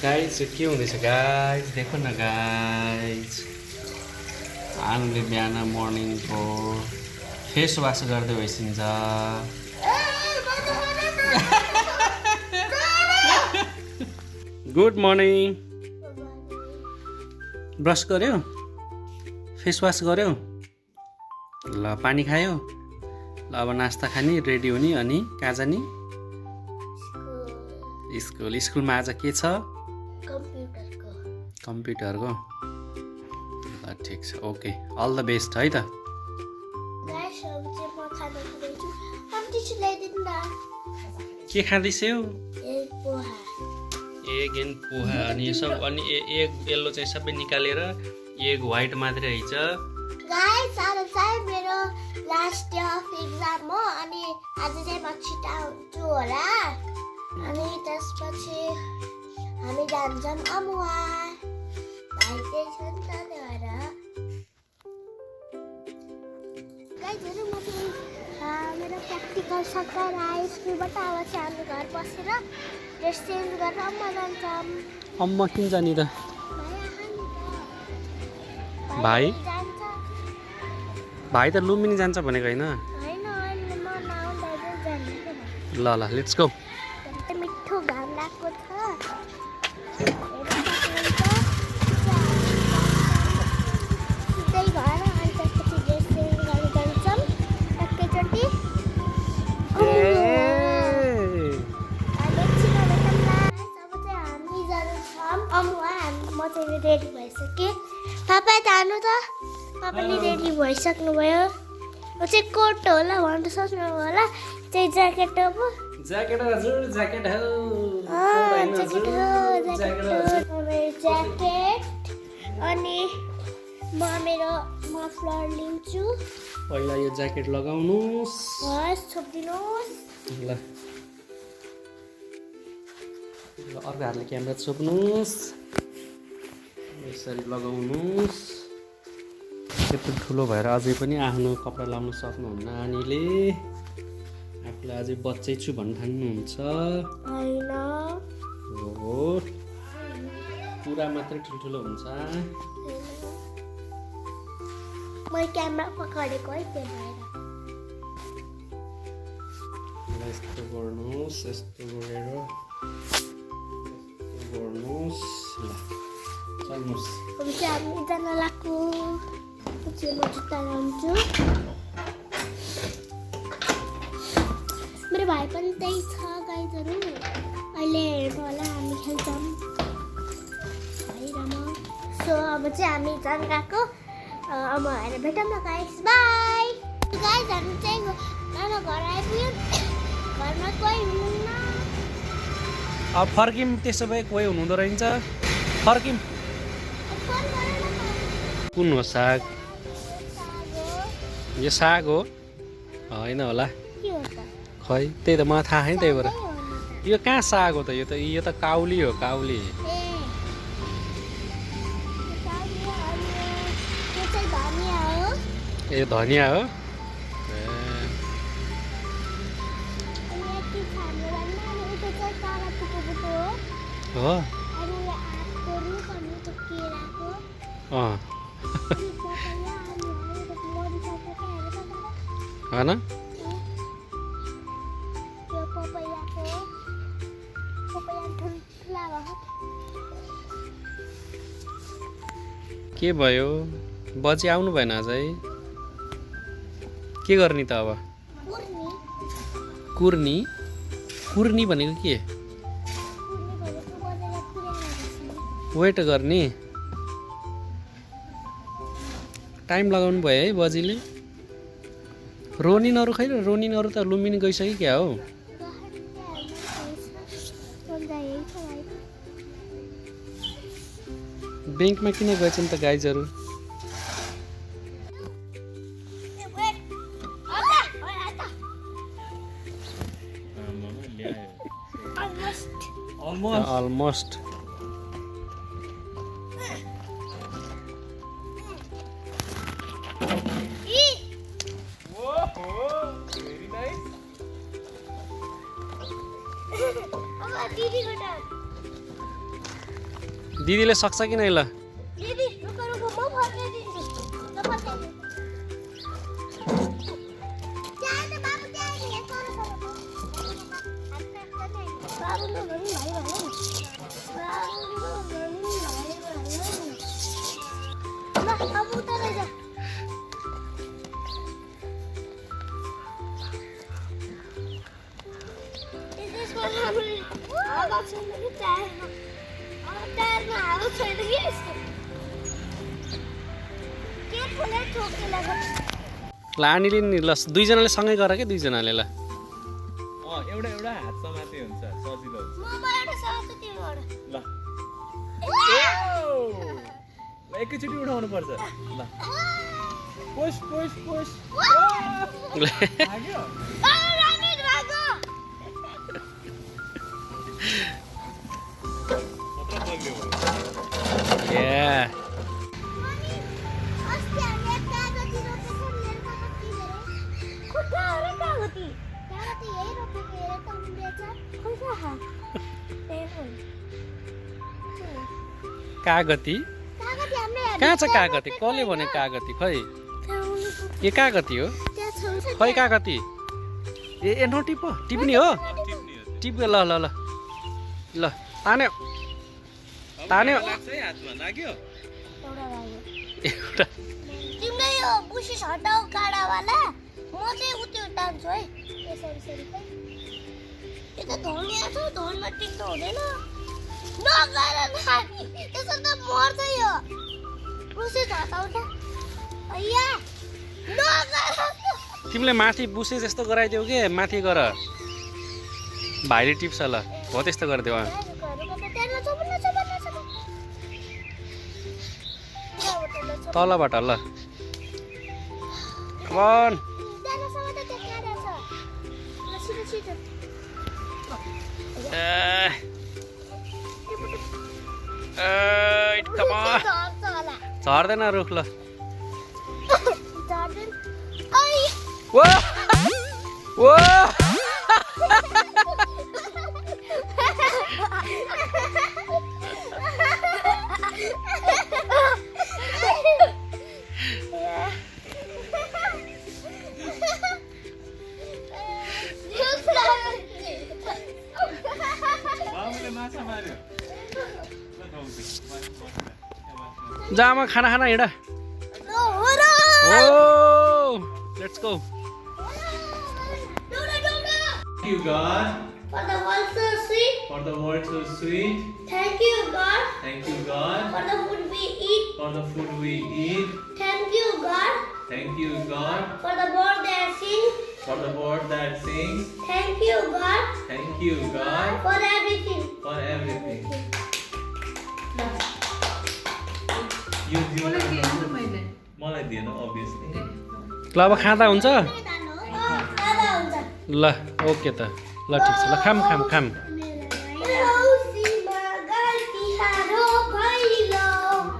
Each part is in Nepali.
गाइज के हुँदैछ गाइज देखो न गाइज आनुले बिहान मर्निङको फेस वास गर्दै भइसिन्छ गुड मर्निङ ब्रस गर्यो फेस वास गर्यो ल पानी खायो ल अब नास्ता खाने रेडी हुने अनि कहाँ जाने स्कुलमा आज के छ कम्प्युटरको ल ठिक छ ओके अल द बेस्ट है त के खाँदैछौ एग एन्ड पोहा अनि यो सब अनि एग येल्लो चाहिँ सबै निकालेर एग व्हाइट मात्रै रहेछ गाइस आज चाहिँ मेरो लास्ट डे अफ एक्जाम हो अनि आज चाहिँ म छिटा हुन्छु होला अनि त्यसपछि हामी जान्छौँ अमुवा भाइ चाहिँ छ नि त त्यहाँबाट गाइसहरू म चाहिँ मेरो प्र्याक्टिकल सकेर आएँ स्कुलबाट अब चाहिँ हामी घर बसेर ड्रेस चेन्ज गरेर अम्मा जान्छौँ अम्मा किन जाने त भाइ भाइ त लुम्बिनी जान्छ भनेको होइन ल ल लेट्स गो मिठो घाम लागेको छ सिधै घर अनि त्यसपछि ड्रेस चेन्ज गरेर जान्छौँ एकैचोटि हामी जान्छौँ अमुवा म चाहिँ रेडी भइसकेँ पापा जानु त पनि रेडी भइसक्नुभयो म चाहिँ कोट होला भन्नु सक्नु होला चाहिँ ज्याकेट हो ज्याकेट हजुर ज्याकेट हो ज्याकेट अनि म मेरो मफलर लिन्छु पहिला यो ज्याकेट लगाउनुस् छोपिदिनुहोस् ल अर्को हातले क्यामेरा छोप्नुहोस् यसरी लगाउनुहोस् त्यत्रो ठुलो भएर अझै पनि आफ्नो कपडा लाउनु सक्नुहुन्न नानीले आफूलाई अझै बच्चै छु भन्नु ठान्नुहुन्छ होइन हो पुरा मात्रै ठुल्ठुलो हुन्छ मैले क्यामेरा पकडेको है त्यो भएर यस्तो गर्नुहोस् यस्तो गरेर यस्तो गर्नुहोस् ल चल्नुहोस् अब चाहिँ हामी जान लाग्यो पछि म जुत्ता लाउँछु मेरो भाइ पनि त्यही छ गाइजहरू अहिले हेर्नु होला हामी खेल्छौँ भाइ र म सो अब चाहिँ हामी जान गएको अब हेरेर भेटौँ न गाइस बाई गाइस हामी चाहिँ नाना घर आइपुग्यौँ घरमा कोही हुनुहुन्न अब फर्किम त्यसो भए कोही हुनुहुँदो रहेछ फर्किम कुन हो साग यो साग हो होइन होला खै त्यही त मलाई थाहा छैन त्यही भएर यो कहाँ साग हो त यो त काउली हो काउली ए धनिया हो हो होइन के भयो बजी आउनु भएन अझै के गर्ने त अब कुर्नी कुर्नी भनेको के वेट गर्ने टाइम लगाउनु भयो है बजीले रोनिनहरू खै रोनिनहरू त लुम्बिनी गइसक्यो क्या हो ब्याङ्कमा किन गएछन् त गाइजहरू अलमोस्ट दिदीले सक्छ कि नै ल दिदी रुक रुक म फर्काइदिन्छु ल फर्काइदिन्छु जाने बाबु जाने यस्तो बाबु न भन्नु भाइ भन्नु ल अब उता जा त्यसमा हामीले हावा छैन कि टायरमा हावा छैन कि यसको के फुले ठोके लाग्यो लानीले नि ल दुईजनाले सँगै गर के दुईजनाले ल एउटा एउटा हात समाते हुन्छ सजिलो हुन्छ म एउटा साथ तिमीबाट ल एकैचोटि उठाउनु पर्छ ल पुश पुश पुश लाग्यो रानी भागो कत्रो बग्यो या अस्ति हामीले कागती रोपेको मेरो कागती हेरे खुट्टा हेरे कागती यही रोपेको हेरे त उम्रेछ खुट्टा कागती कागती हामीले कहाँ छ कागती कसले भने कागती खै के कागती हो त्यहाँ छ खै कागती ए नटिप टिप्ने हो टिप्यो ल ल ल ल तान्यो तान्यो लाग्छ है हातमा लाग्यो एउटा लाग्यो एउटा तिमीले यो बुसिस हटाऊ काडावाला म चाहिँ उयो टान्छु है यसरी यसरी यो त धनिया छ धनमा टिक्नु हुँदैन नगर नानी यसो त मर्छ यो बुसिस हटाऊ त अయ్యా नगर तिमीले माथि बुसे जस्तो गराइदेऊ के माथि गर भाइले टिप्छ ल हो त्यस्तो गरिदेऊ तलबाट ल कमन झर्दैन रुख ल वो वो बाबुले माछा मार्यो जामा खाना खाना हिँड oh let's go Thank you God For the world so sweet. for the world so sweet. Thank you God Thank you God for the food we eat. for the food we eat. Thank you God Thank you God for the bird that sings. for the bird that sings. Thank you God Thank you God for everything. for everything. You मलाई दिएन obviously. ल अब खाँदा हुन्छ खाँदा हुन्छ ल ओके त ल ठिक छ ल खाम खाम खाम औसीमा गल्ती हारो भइलो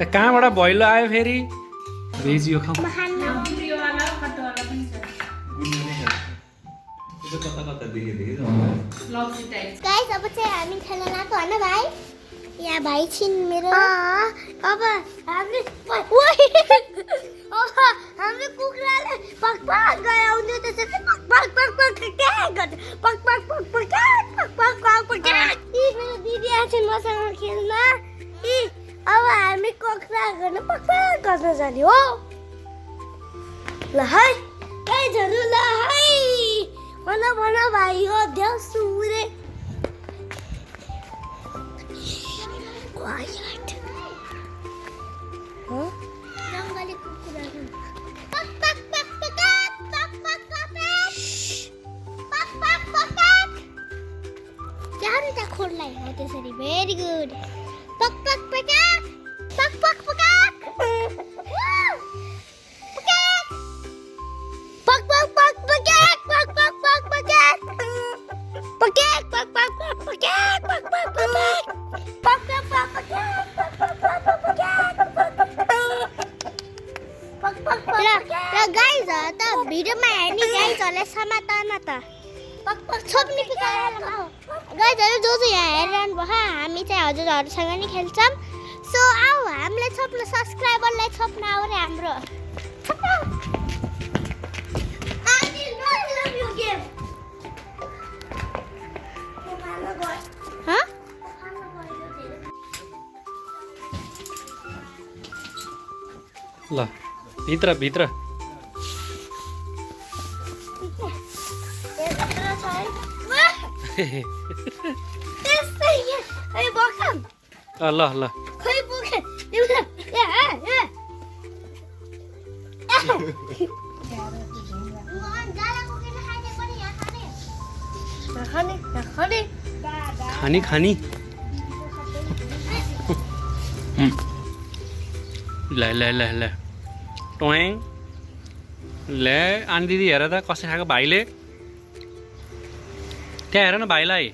ए, कहाँबाट भैलो आयो फेरि भेजियो खाऊ गुन्नु नै छ। यो त कता कता देखेको गाइस अब चाहिँ हामी खेल्न लाग्यो होइन भाइ यहाँ भाइ छिन् मेरो अब हामीले हाम्रो कुखुराले पक पक गराउँथ्यो त्यसरी पक पक पक पक क्याक गर्छ पक पक पक पक क्याक पक पक पक पक क्याक यी मेरो दिदी आछन् मसँग खेल्न यी अब हामी कुखुरा गर्न पक पक गर्न जाने हो ल है गाइजहरू ल है भन भन भाइ हो देउसुरे Quiet. Huh? Janggali kukura. Pak pak pak pak pak pak pak pak pak pak pak. Jangan tak khorlai ho त्यसरी very good. Pak pak pak pak pak pak pak. Pak pak pak pak pak pak pak pak. Pak pak pak pak pak pak pak pak. Guys त भिडियोमा हेर्ने गाइजहरूले समातान त छोप्ने गाइजहरू जो जो यहाँ हेरिरहनु भयो हामी चाहिँ हजुरहरूसँग नि खेल्छौँ सो आऊ हामीलाई छोप्न सब्स्क्राइबरलाई छोप्न आऊ रे हाम्रो Huh? ल भित्र भित्र ल ल खानी खानी ल ल ल ल टोङ ले आनी दिदी हेर त कसै खाएको भाइले त्यहाँ हेर न भाइलाई